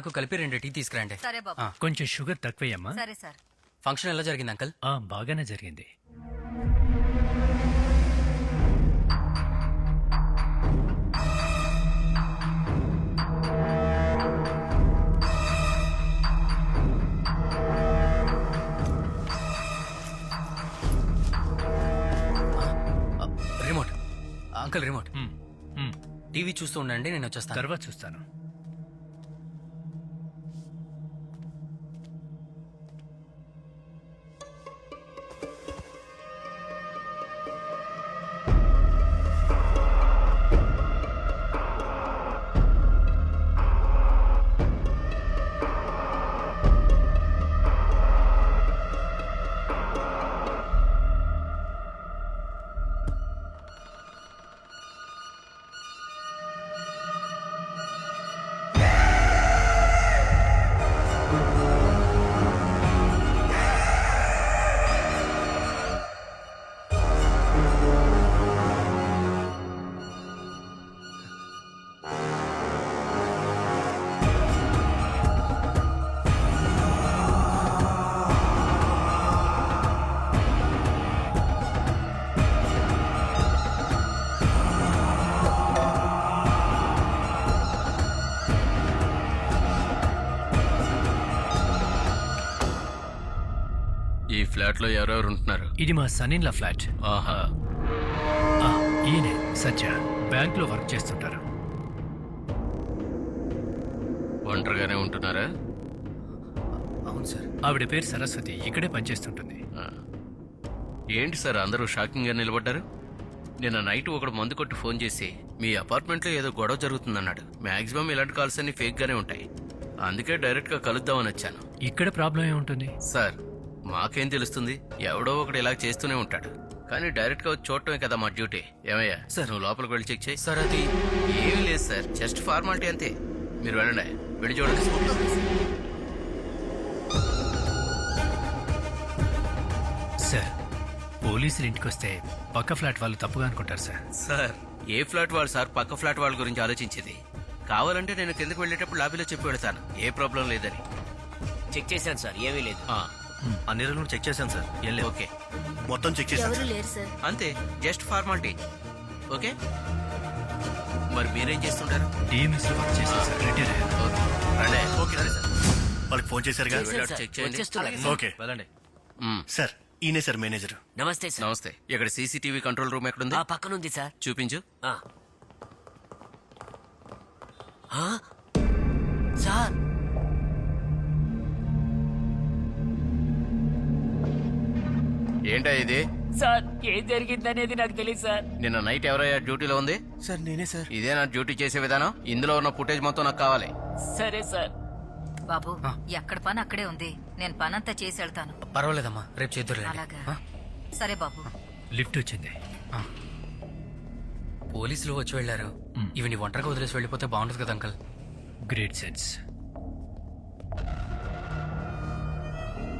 నాకు కలిపి 2 టీ తీసుకురండి. సరే బాబు. కొంచెం షుగర్ తక్కువయ్యమ్మా. సరే సార్. ఫంక్షన్ ఎలా జరిగింది అంకల్? బాగానే జరిగింది. Remote uncle, remote. టీవీ చూస్తూ ఉండండి, నేను వచ్చేస్తాను. తర్వాత చూస్తాను. ఈ ఫ్లాట్ లో ఎవరెవరు ఉంటున్నారు? ఇది మా సన్నిన్ల ఫ్లాట్. ఆహా. ఈయనే సత్య, బ్యాంక్ లో వర్క్ చేస్తుంటారు. ఒంటరిగానే ఉంటున్నారా? అవును సార్. ఆవిడ పేరు సరస్వతి, ఇక్కడే పనిచేస్తుంటుంది. ఏంటి సార్ అందరూ షాకింగ్ గా నిలబడ్డారు? నిన్న నైట్ ఒకడు మందు కొట్టి ఫోన్ చేసి మీ అపార్ట్మెంట్ లో ఏదో గొడవ జరుగుతుందన్నాడు. మాక్సిమం ఇలాంటి కాల్స్ అన్ని ఫేక్ గానే ఉంటాయి, అందుకే డైరెక్ట్ గా కలుద్దామని వచ్చాను. ఇక్కడ ప్రాబ్లం ఏముంటుంది సార్ మాకేం తెలుస్తుంది, ఎవడో ఒకడు ఇలా చేస్తూనే ఉంటాడు, కానీ డైరెక్ట్ గా వచ్చి చూడటమే కదా మా డ్యూటీ. ఏమయ్యా సార్, నువ్వు లోపలికి వెళ్ళి చెక్ చేయి. సార్ అది ఏమీ లేదు సార్, జస్ట్ ఫార్మాలిటీ అంతే. మీరు వెళ్ళండి, వెళ్ళి చూడండి. సార్, పోలీసులు ఇంటికి వస్తే పక్క ఫ్లాట్ వాళ్ళు తప్పుగా అనుకుంటారు సార్. సార్ ఏ ఫ్లాట్ వాళ్ళు సార్ పక్క ఫ్లాట్ వాళ్ళ గురించి ఆలోచించేది? కావాలంటే నేను కిందకు వెళ్ళేటప్పుడు లాబీలో చెప్పి వెళ్తాను, ఏ ప్రాబ్లం లేదని. చెక్ చేశాను సార్, ఏమీ లేదు. అన్ని రోజులు చెక్ చేశాను సార్, ఏం లేదు. ఓకే, మొత్తం చెక్ చేశాను ఎవరు లేరు సార్. అంతే, జస్ట్ ఫార్మాలిటీ. ఓకే, మరి మీరేం చేస్తుంటారు? డిఎంఎస్ లో వర్క్ చేశాను సార్, రిటైర్ అయ్యాను. ఓకే రండి. ఓకే సార్, వాళ్ళకి ఫోన్ చేశారుగా? చేశాను సార్, చెక్ చేయండి. వచ్చేస్తున్నారు. ఓకే వెళ్ళండి. సార్, ఈయనే సార్ మేనేజర్. నమస్తే సార్. నమస్తే. ఇక్కడ సీసీటీవీ కంట్రోల్ రూమ్ ఎక్కడుంది? ఆ పక్కనుంది సార్. చూపించు. ఆ. ఆ? సార్ ఏంటా ఇది? సార్ ఏం జరిగిందనేది నాకు తెలియదు సార్. నిన్న నైట్ ఎవరయ్యా డ్యూటీలో ఉంది? సార్ నేనే సార్. ఇదే నా డ్యూటీ చేసే విధానం. ఇందులో ఉన్న ఫుటేజ్ మొత్తం నాకు కావాలి. సరే సార్. బాబు, ఎక్కడ పని అక్కడే ఉంది, నేను పనంతా చేసి వెళ్తాను. పర్వాలేదమ్మా, రేపు చేద్దరు. అలాగా. సరే బాబు. లిఫ్ట్ వచ్చింది. పోలీసులు వచ్చి వెళ్లారు. ఇవన్నీ ఒంటరిగా వదిలేసి వెళ్ళిపోతే బాగుంటుంది కదా అంకల్. Great sense.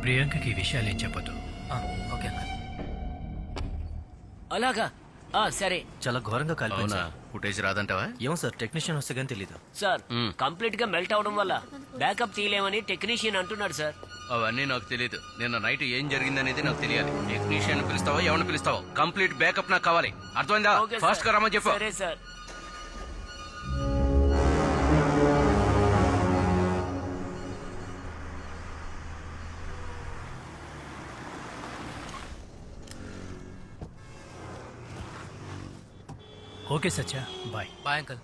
ప్రియాంకకి ఈ విషయాలు ఏం చెప్పదు. Okay uncle. అలాగా. సరే చాలా ఘోరంగా అవునా? కాలిపోయింది. ఫుటేజ్ రాదంటావా? ఏమో సార్, టెక్నీషియన్ వస్తే కానీ తెలీదు. సార్, కంప్లీట్ గా మెల్ట్ అవడం వల్ల బ్యాకప్ తీయలేమని టెక్నీషియన్ అంటున్నాడు సార్. అవన్నీ నాకు తెలియదు. నిన్న నైట్ ఏం జరిగిందనేది నాకు తెలియాలి. టెక్నీషియన్ పిలుస్తావా, ఎవరిని పిలుస్తావో, కంప్లీట్ బ్యాకప్ నాకు కావాలి. అర్థమైందా? ఓకే ఫాస్ట్ గా సార్. రమ్మని చెప్పు. సరే sir. Okay Satya, bye. Bye uncle.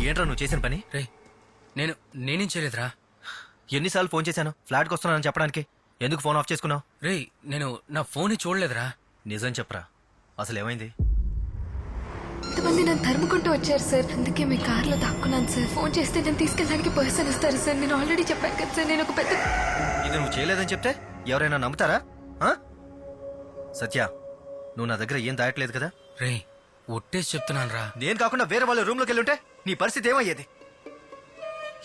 ఏంట్రా నువ్వు చేసిన పని? రే, నేనేం చేయలేదురా. ఎన్నిసార్లు ఫోన్ చేశాను ఫ్లాట్కి వస్తున్నానని చెప్పడానికి? ఎందుకు ఫోన్ ఆఫ్ చేసుకున్నావు? రే, నేను నా ఫోన్ చూడలేదురా. నిజం చెప్పరా, అసలు ఏమైంది? ఇంతమంది నన్ను తరుముకుంటూ వచ్చారు సార్, అందుకే మీ కార్లో దాక్కున్నాను సార్. ఫోన్ చేస్తే నేను తీసుకెళ్ళడానికి పర్సన్ వస్తారు సార్. నేను ఆల్రెడీ చెప్పాను కదా సార్, నేను ఒక పెద్ద... ఇది నువ్వు చేయలేదని చెప్తే ఎవరైనా నమ్ముతారా? సత్య నువ్వు నా దగ్గర ఏం దాయట్లేదు కదా? రే ఒట్టేసి చెప్తున్నాను రా. నేను కాకుండా వేరే వాళ్ళ రూమ్లోకి వెళ్ళుంటే నీ పరిస్థితి ఏమయ్యేది?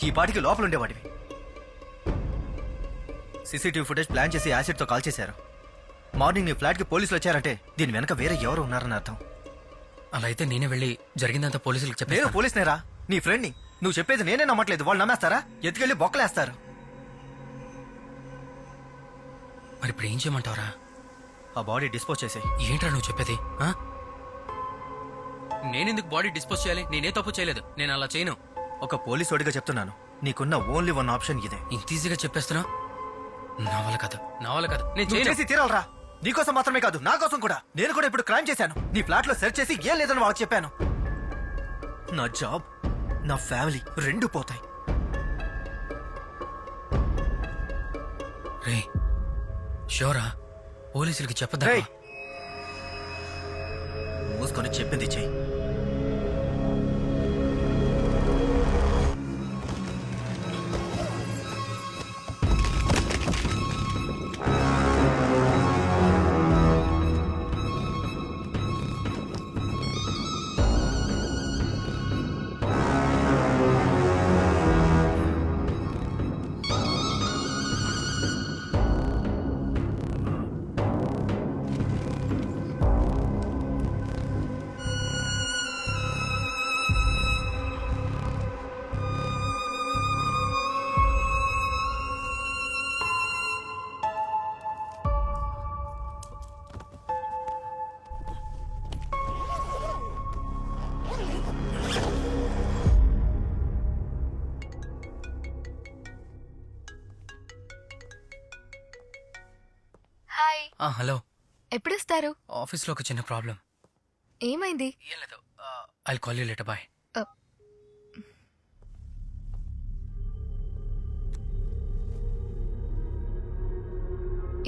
ఈ పాటికి లోపల ఉండేవాడివి. సీసీటీవీ ఫుటేజ్ ప్లాన్ చేసి యాసిడ్తో కాల్ చేశారు. మార్నింగ్ నీ ఫ్లాట్కి పోలీసులు వచ్చారంటే దీని వెనక వేరే ఎవరు ఉన్నారని అర్థం. అలా అయితే నేనే వెళ్ళి జరిగిందంతా పోలీసులకు నేను చెప్పాను. పోలీసునేరా, నీ ఫ్రెండ్ని. నువ్వు చెప్పేది నేనే నమ్మట్లేదు. వాళ్ళు నమ్మేస్తారా? ఎత్తుకెళ్ళి బొక్కలేస్తారు. మరి ఇప్పుడు ఏం చేయమంటావరా? ఆ బాడీ డిస్పోజ్ చేసే. ఏంట్రా నువ్వు చెప్పేది? ఆ? నేనెందుకు బాడీ డిస్పోజ్ చేయాలి? నేనే తప్పు చేయలేదు. నేను అలా చేయను. ఒక పోలీసోడిగా చెప్తున్నాను, నీకున్న ఓన్లీ వన్ ఆప్షన్ ఇదే. ఇంత ఈజీగా చెప్పేస్తున్నా? నా వల్ల కాదు, నా వల్ల కాదు. నేను నువ్వు చేయను. చేసి తీరాలరా. నీకోసం మాత్రమే కాదు, నా కోసం కూడా. నేను కూడా ఇప్పుడు క్రైమ్ చేశాను. నీ ఫ్లాట్ లో సెర్చ్ చేసి ఏం లేదని వాళ్ళకి చెప్పాను. నా జాబ్, నా ఫ్యామిలీ రెండు పోతాయి. రే షోరా? పోలీసులకి చెప్పదా? రేయ్, మూసుకొని చెప్పింది చెయ్యి. Hi, hello. ఎప్పుడొస్తారు? ఆఫీస్లో ఒక చిన్న ప్రాబ్లం. ఏమైంది? ఏం లేదు. I call you later. Bye.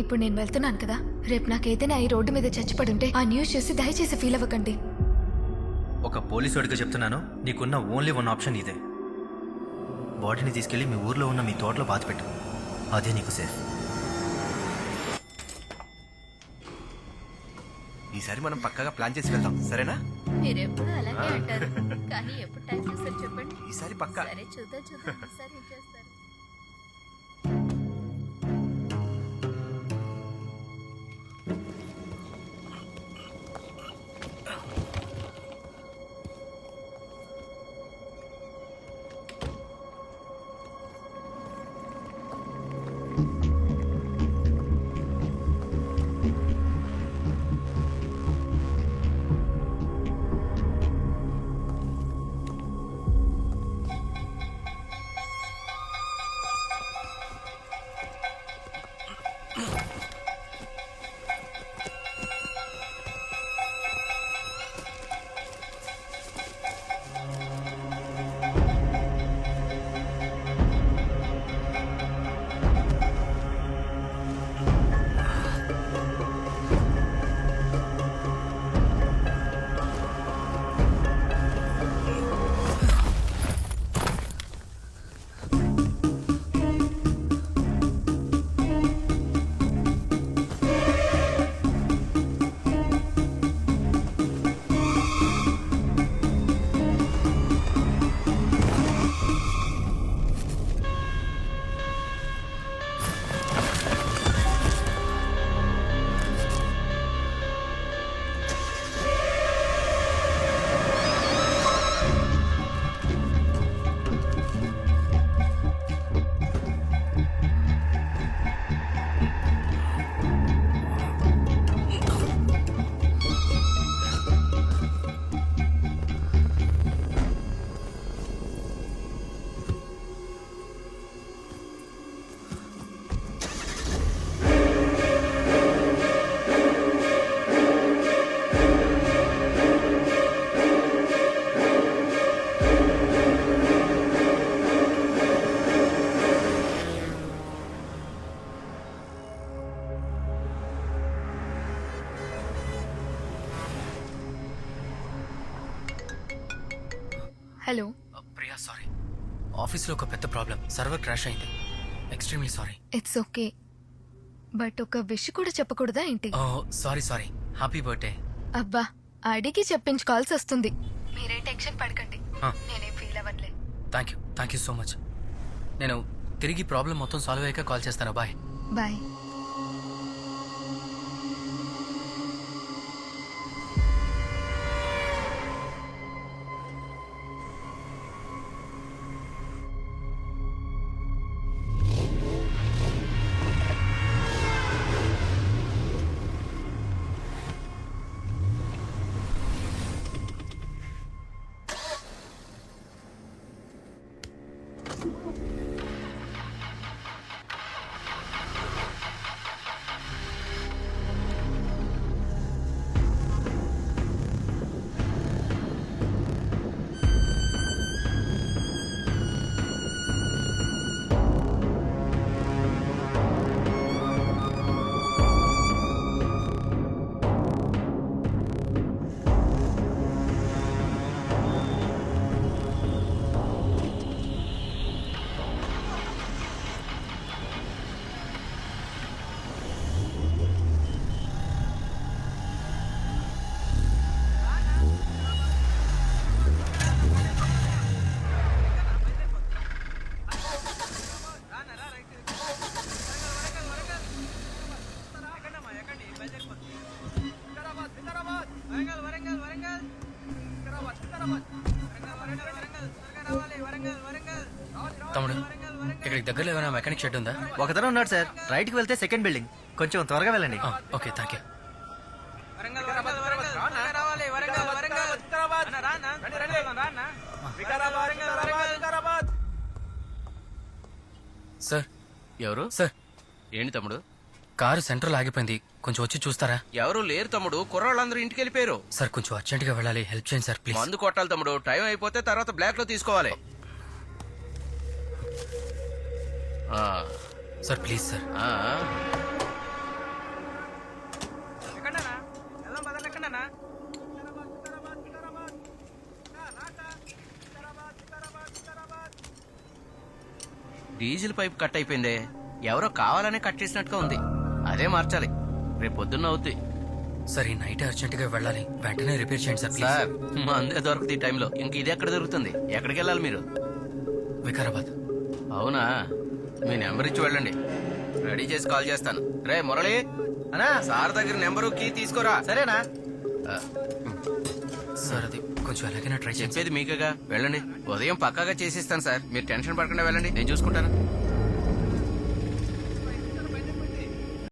ఇప్పుడు నేను వెళ్తున్నాను కదా, రేపు నాకేదైనా ఈ రోడ్డు మీద చచ్చిపడుంటే ఆ న్యూస్ చూసి దయచేసి ఫీల్ అవ్వకండి. ఒక పోలీసోడిగా చెప్తున్నాను, నీకున్న ఓన్లీ వన్ ఆప్షన్ ఇదే. బాడీని తీసుకెళ్లి మీ ఊర్లో ఉన్న మీ తోటలో పాతిపెట్టు. అదే నీకు సేఫ్. ఈసారి మనం పక్కగా ప్లాన్ చేసి వెళ్దాం, సరేనా? మీరెప్పుడు అలాగే అంటారు కానీ ఎప్పుడు టైం చూస్తారు చెప్పండి. ఈసారి పక్కా. సరే చూద్దాం ఈసారి ఏం చేస్తారు. హలో. ప్రియా సారీ, ఆఫీస్లో ఒక పెద్ద ప్రాబ్లం. సర్వర్ క్రాష్ అయింది. Extremely sorry. It's okay. But ఒక విష్ కూడా చెప్పకూడదా ఏంటి? ఓ సారీ సారీ, హ్యాపీ బర్త్డే. అబ్బా, అడిగి చెప్పించుకోవాల్సి వస్తుంది. మీరే టెన్షన్ పడకండి, నేనేం ఫీల్ అవ్వట్లే. Thank you so much. నేను తిరిగి ప్రాబ్లం మొత్తం సాల్వ్ అయ్యాక కాల్ చేస్తాను. బాయ్. బాయ్. తమ్ముడు, ఇక్కడికి దగ్గరలో ఏమైనా మెకానిక్ షెడ్ ఉందా? ఒకతను ఉన్నాడు సార్, రైట్ కి వెళ్తే సెకండ్ బిల్డింగ్, కొంచెం త్వరగా వెళ్ళండి. Okay, thank you. సార్. ఎవరు? సార్, ఏంటి తమ్ముడు? కారు సెంట్రల్ ఆగిపోయింది, కొంచెం వచ్చి చూస్తారా? ఎవరు లేరు తమ్ముడు, కుర్రాళ్ళందరూ ఇంటికి వెళ్ళిపోయారు. సార్, కొంచెం అర్జెంట్ గా వెళ్ళాలి, హెల్ప్ చేయండి సార్ ప్లీజ్. మందు కొట్టాలి తమ్ముడు, టైం అయిపోతే తర్వాత బ్లాక్ లో తీసుకోవాలి. Sir please sir. ఆ. డీజిల్ పైప్ కట్ అయిపోయిందే, ఎవరో కావాలనే కట్ చేసినట్టుగా ఉంది. అదే మార్చాలి, రేపు పొద్దున్న అవుద్ది. సార్, ఈ నైట్ అర్జెంట్ గా వెళ్ళాలి, వెంటనే రిపేర్ చేయండి సార్ ప్లీజ్. సార్, మందే దొరుకుతుంది ఈ టైంలో, ఇంక ఇది ఎక్కడ దొరుకుతుంది? ఎక్కడికి వెళ్ళాలి మీరు? వికారాబాద్. అవునా, మీ నెంబర్ ఇచ్చి వెళ్ళండి, రెడీ చేసి కాల్ చేస్తాను. రే మురళి, అనా సార్ దగ్గర నెంబరు కీ తీసుకోరా. సరేనా? ఆ, సార్, అది కొంచెం ఎలాగైనా ట్రై చేయండి. చెప్పేది మీకేగా, వెళ్ళండి. ఉదయం పక్కాగా చేసిస్తాను సార్, మీరు టెన్షన్ పడకుండా వెళ్ళండి, నేను చూసుకుంటాను.